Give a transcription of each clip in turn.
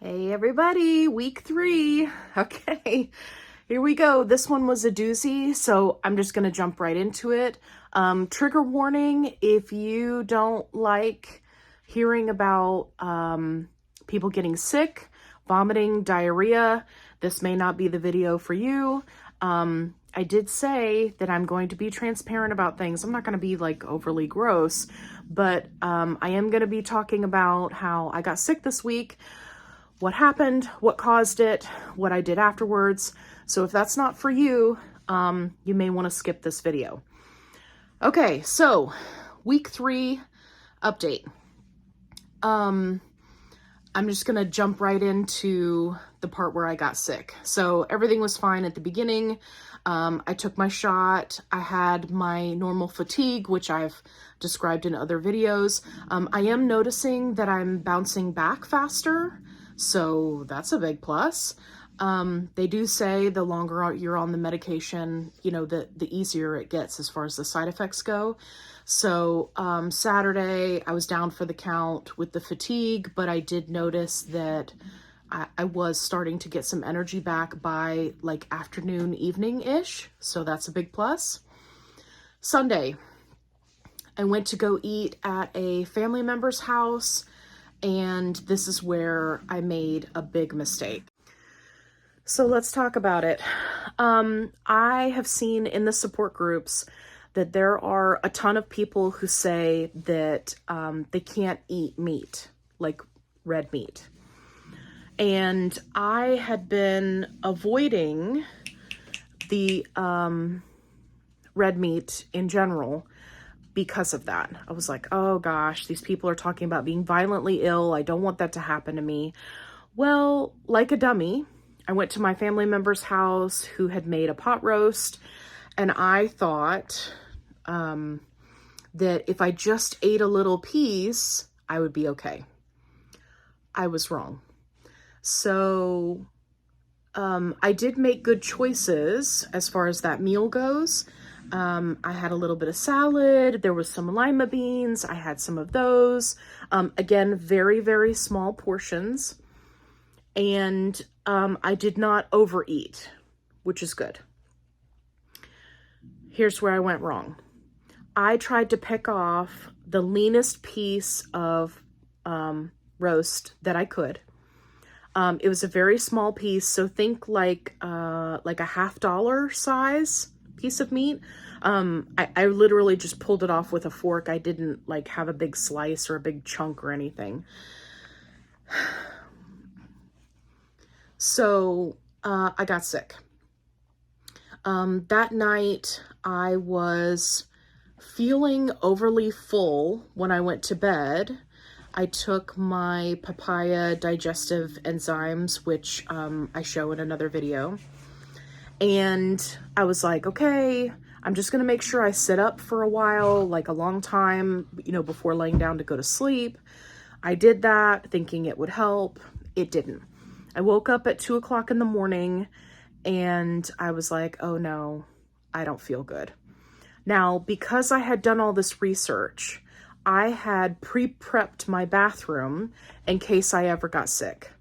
Hey everybody, week 3. Okay, here we go. This one was a doozy, so I'm just gonna jump right into it. Trigger warning, if you don't like hearing about people getting sick, vomiting, diarrhea, this may not be the video for you. I did say that I'm going to be transparent about things. I'm not going to be like overly gross, but I am going to be talking about how I got sick this week, what happened, what caused it, what I did afterwards. So if that's not for you, you may want to skip this video. Okay, so week 3 update. I'm just gonna jump right into the part where I got sick. So everything was fine at the beginning. I took my shot. I had my normal fatigue, which I've described in other videos. I am noticing that I'm bouncing back faster, so that's a big plus. They do say the longer you're on the medication, you know, the easier it gets as far as the side effects go. So Saturday, I was down for the count with the fatigue, but I did notice that I was starting to get some energy back by like afternoon, evening-ish. So that's a big plus. Sunday, I went to go eat at a family member's house, and this is where I made a big mistake. So let's talk about it. I have seen in the support groups that there are a ton of people who say that they can't eat meat, like red meat. And I had been avoiding the red meat in general because of that. I was like, oh gosh, these people are talking about being violently ill. I don't want that to happen to me. Well, like a dummy, I went to my family member's house who had made a pot roast, and I thought that if I just ate a little piece, I would be okay. I was wrong. So I did make good choices as far as that meal goes. I had a little bit of salad. There was some lima beans. I had some of those. Again, very, very small portions. And I did not overeat, which is good. Here's where I went wrong. I tried to pick off the leanest piece of roast that I could. It was a very small piece, so think like a $50 size piece of meat. I literally just pulled it off with a fork. I didn't like have a big slice or a big chunk or anything. So I got sick. That night I was feeling overly full when I went to bed. I took my papaya digestive enzymes, which I show in another video. And I was like, okay, I'm just going to make sure I sit up for a while, like a long time, you know, before laying down to go to sleep. I did that thinking it would help. It didn't. I woke up at 2 o'clock in the morning and I was like, oh no, I don't feel good. Now, because I had done all this research, I had pre-prepped my bathroom in case I ever got sick.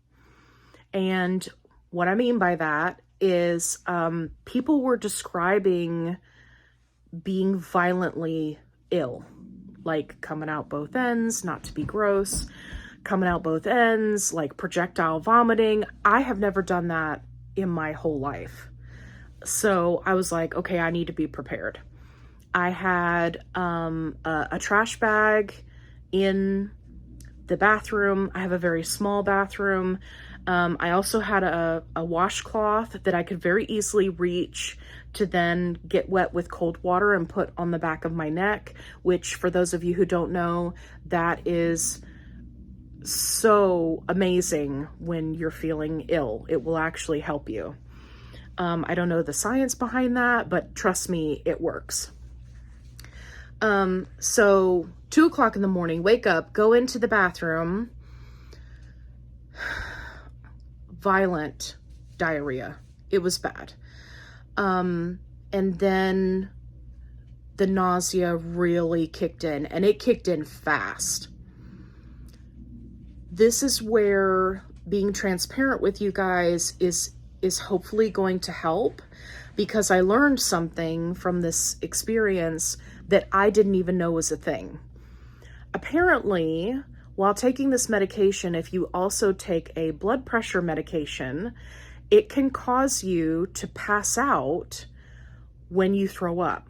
And what I mean by that is people were describing being violently ill, like coming out both ends, not to be gross, coming out both ends, like projectile vomiting. I have never done that in my whole life. So I was like, okay, I need to be prepared. I had a trash bag in the bathroom. I have a very small bathroom. I also had a washcloth that I could very easily reach to then get wet with cold water and put on the back of my neck, which for those of you who don't know, that is so amazing when you're feeling ill. It will actually help you. I don't know the science behind that, but trust me, it works. So 2 o'clock in the morning, wake up, go into the bathroom, violent diarrhea. It was bad. And then the nausea really kicked in, and it kicked in fast. This is where being transparent with you guys is hopefully going to help, because I learned something from this experience that I didn't even know was a thing. Apparently, while taking this medication, if you also take a blood pressure medication, it can cause you to pass out when you throw up.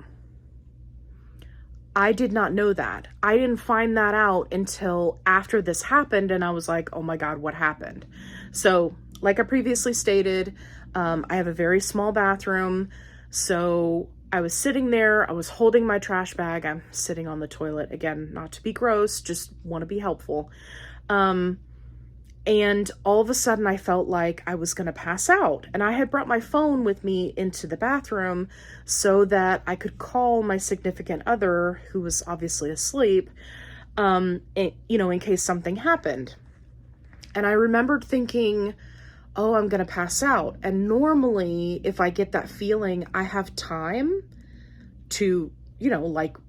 I did not know that. I didn't find that out until after this happened, and I was like, oh my God, what happened? So, like I previously stated, I have a very small bathroom, so I was sitting there, I was holding my trash bag, I'm sitting on the toilet, again, not to be gross, just want to be helpful. And all of a sudden I felt like I was going to pass out. And I had brought my phone with me into the bathroom so that I could call my significant other, who was obviously asleep, in case something happened. And I remembered thinking, oh, I'm going to pass out. And normally if I get that feeling, I have time to,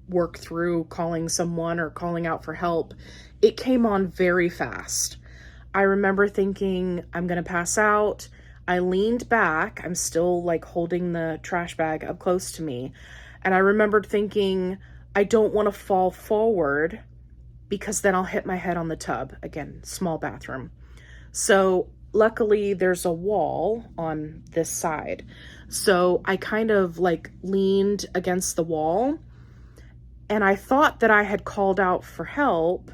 work through calling someone or calling out for help. It came on very fast. I remember thinking, I'm going to pass out. I leaned back. I'm still holding the trash bag up close to me. And I remembered thinking, I don't want to fall forward because then I'll hit my head on the tub. Again, small bathroom. So luckily there's a wall on this side. So I kind of leaned against the wall, and I thought that I had called out for help.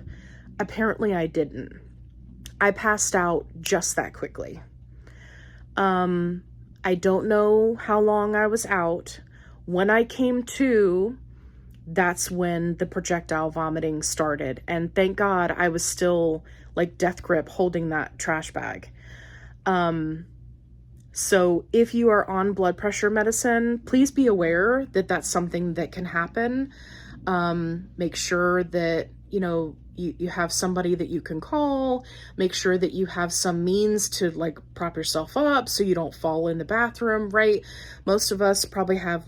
Apparently I didn't. I passed out just that quickly. I don't know how long I was out. When I came to, that's when the projectile vomiting started. And thank God I was still death grip holding that trash bag. So if you are on blood pressure medicine, please be aware that that's something that can happen. Make sure that, you have somebody that you can call. Make sure that you have some means to prop yourself up so you don't fall in the bathroom, right? Most of us probably have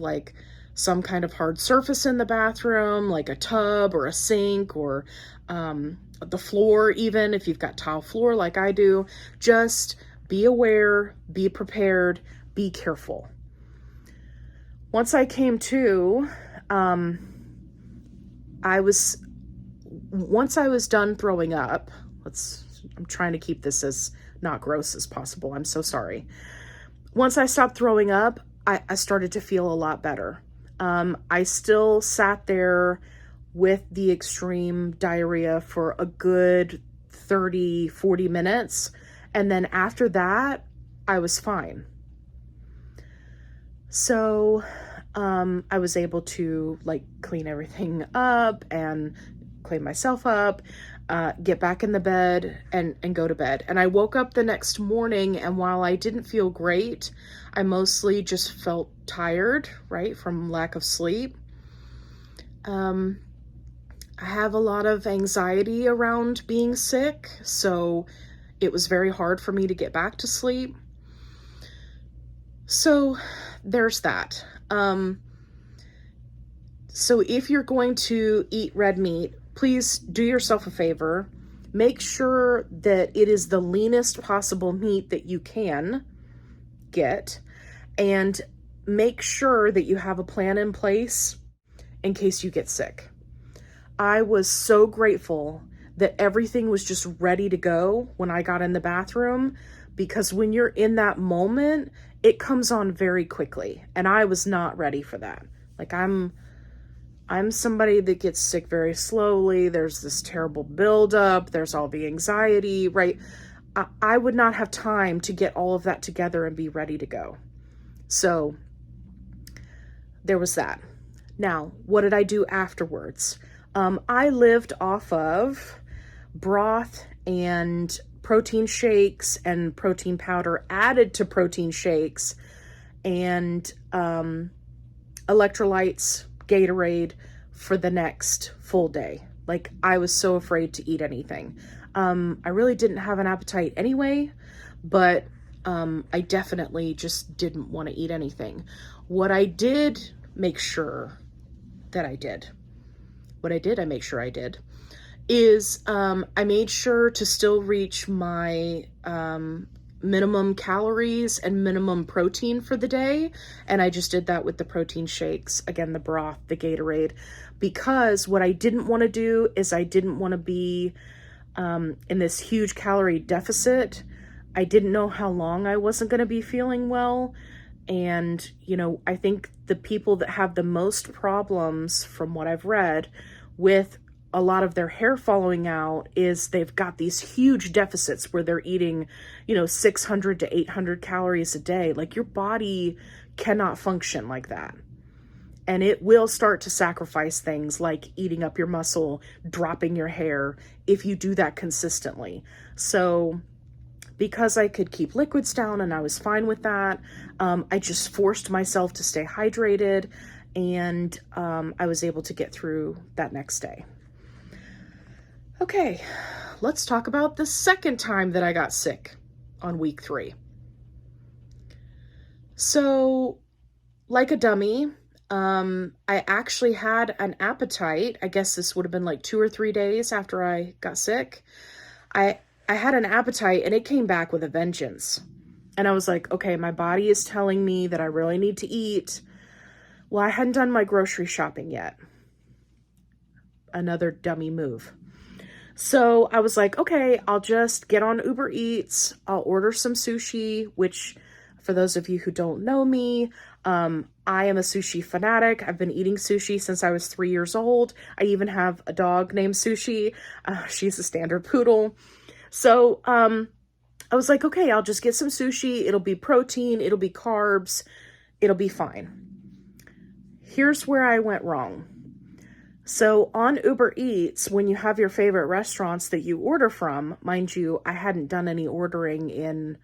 some kind of hard surface in the bathroom, like a tub or a sink or the floor, even if you've got tile floor like I do. Just be aware, be prepared, be careful. Once I came to, once I was done throwing up, I'm trying to keep this as not gross as possible. I'm so sorry. Once I stopped throwing up, I started to feel a lot better. I still sat there with the extreme diarrhea for a good 30, 40 minutes. And then after that, I was fine. So, I was able to clean everything up and clean myself up, get back in the bed and go to bed. And I woke up the next morning, and while I didn't feel great, I mostly just felt tired, right, from lack of sleep. I have a lot of anxiety around being sick, so it was very hard for me to get back to sleep. So there's that. So if you're going to eat red meat, please do yourself a favor. Make sure that it is the leanest possible meat that you can get, and make sure that you have a plan in place in case you get sick. I was so grateful that everything was just ready to go when I got in the bathroom, because when you're in that moment, it comes on very quickly, and I was not ready for that. I'm somebody that gets sick very slowly. There's this terrible buildup. There's all the anxiety, right? I would not have time to get all of that together and be ready to go. So there was that. Now, what did I do afterwards? I lived off of broth and protein shakes and protein powder added to protein shakes and electrolytes, Gatorade for the next full day. I was so afraid to eat anything. I really didn't have an appetite anyway, but I definitely just didn't want to eat anything. What I make sure I did, is I made sure to still reach my minimum calories and minimum protein for the day. And I just did that with the protein shakes, again, the broth, the Gatorade, because what I didn't want to do is I didn't want to be in this huge calorie deficit. I didn't know how long I wasn't going to be feeling well. And, I think the people that have the most problems, from what I've read, with a lot of their hair falling out is they've got these huge deficits where they're eating, 600 to 800 calories a day. Like, your body cannot function like that. And it will start to sacrifice things like eating up your muscle, dropping your hair, if you do that consistently. So because I could keep liquids down and I was fine with that, I just forced myself to stay hydrated, and I was able to get through that next day. Okay, let's talk about the second time that I got sick on week 3. So, like a dummy, I actually had an appetite. I guess this would have been like 2 or 3 days after I got sick. I had an appetite, and it came back with a vengeance. And I was like, okay, my body is telling me that I really need to eat. Well, I hadn't done my grocery shopping yet. Another dummy move. So I was like, okay, I'll just get on Uber Eats. I'll order some sushi, which, for those of you who don't know me, I am a sushi fanatic. I've been eating sushi since I was 3 years old. I even have a dog named Sushi. She's a standard poodle. So I was like, okay, I'll just get some sushi. It'll be protein. It'll be carbs. It'll be fine. Here's where I went wrong. So on Uber Eats, when you have your favorite restaurants that you order from, mind you, I hadn't done any ordering in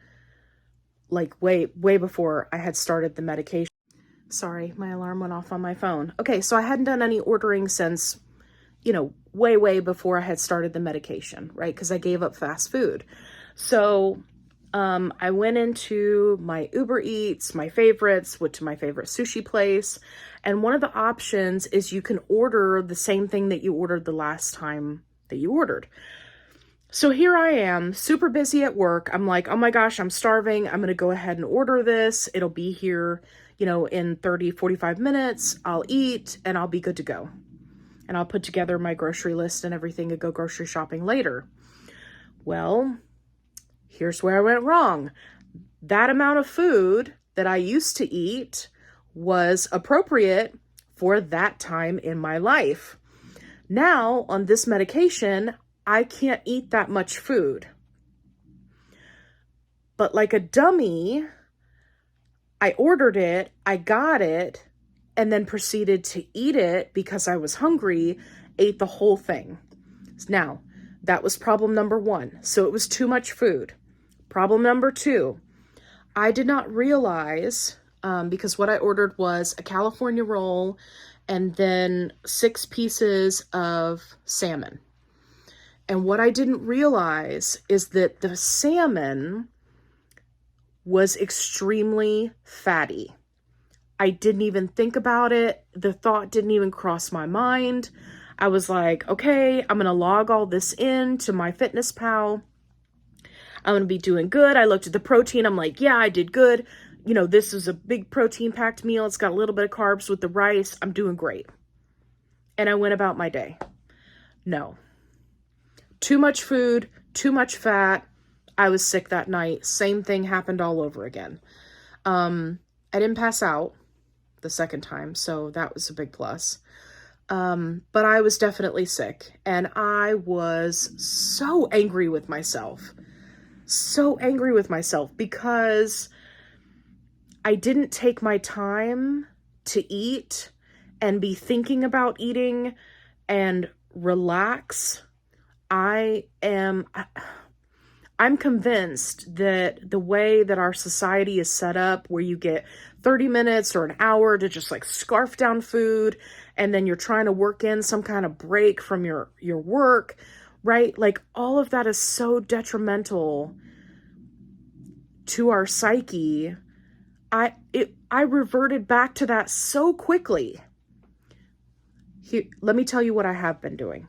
like way before I had started the medication. Sorry, my alarm went off on my phone. Okay, so I hadn't done any ordering since, way before I had started the medication, right? Because I gave up fast food. So I went into my Uber Eats, my favorites, went to my favorite sushi place. And one of the options is you can order the same thing that you ordered the last time that you ordered. So here I am, super busy at work. I'm like, oh my gosh, I'm starving. I'm going to go ahead and order this. It'll be here, in 30, 45 minutes. I'll eat and I'll be good to go. And I'll put together my grocery list and everything and go grocery shopping later. Well, here's where I went wrong. That amount of food that I used to eat was appropriate for that time in my life. Now, on this medication, I can't eat that much food. But like a dummy, I ordered it, I got it, and then proceeded to eat it because I was hungry, ate the whole thing. Now, that was problem number 1. So it was too much food. Problem number 2, I did not realize, because what I ordered was a California roll and then 6 pieces of salmon. And what I didn't realize is that the salmon was extremely fatty. I didn't even think about it. The thought didn't even cross my mind. I was like, okay, I'm going to log all this in to MyFitnessPal. I'm going to be doing good. I looked at the protein. I'm like, yeah, I did good. This is a big protein-packed meal. It's got a little bit of carbs with the rice. I'm doing great. And I went about my day. No. Too much food, too much fat. I was sick that night. Same thing happened all over again. I didn't pass out the second time, so that was a big plus. But I was definitely sick, and I was so angry with myself. So angry with myself because I didn't take my time to eat and be thinking about eating and relax. I'm convinced that the way that our society is set up, where you get 30 minutes or an hour to just like scarf down food, and then you're trying to work in some kind of break from your work, right? Like, all of that is so detrimental to our psyche. I reverted back to that so quickly. Let me tell you what I have been doing.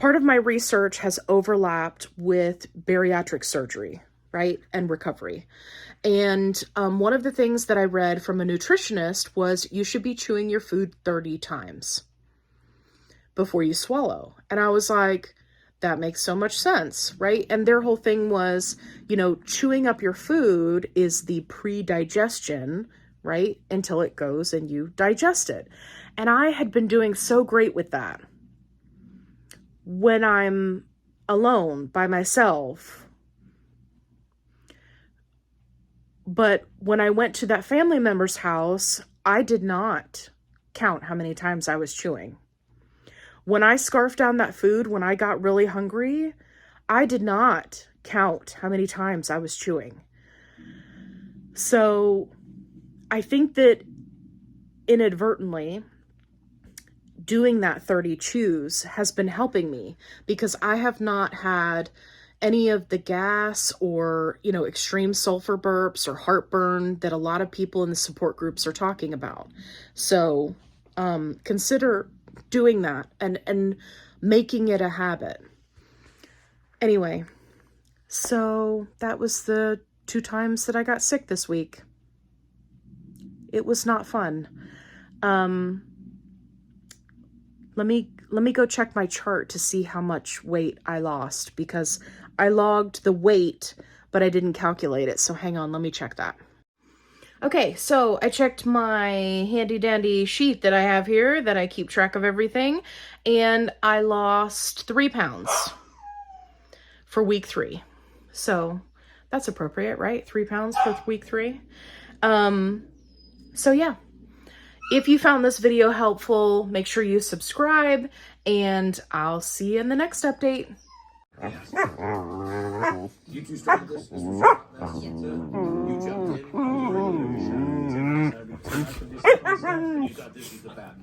part of my research has overlapped with bariatric surgery, right? And recovery. And one of the things that I read from a nutritionist was you should be chewing your food 30 times before you swallow. And I was like, that makes so much sense, right? And their whole thing was, you know, chewing up your food is the pre-digestion, right? Until it goes and you digest it. And I had been doing so great with that. When I'm alone by myself. But when I went to that family member's house, I did not count how many times I was chewing. When I scarfed down that food, when I got really hungry, I did not count how many times I was chewing. So I think that inadvertently, doing that 30 chews has been helping me because I have not had any of the gas or, you know, extreme sulfur burps or heartburn that a lot of people in the support groups are talking about. So consider doing that and making it a habit. Anyway, so that was the 2 times that I got sick this week. It was not fun. Let me go check my chart to see how much weight I lost because I logged the weight, but I didn't calculate it. So hang on, let me check that. Okay, so I checked my handy dandy sheet that I have here that I keep track of everything, and I lost 3 pounds for week 3. So that's appropriate, right? 3 pounds for week 3. So yeah. If you found this video helpful, make sure you subscribe, and I'll see you in the next update. You two started this? You jumped in. You got this is the bad.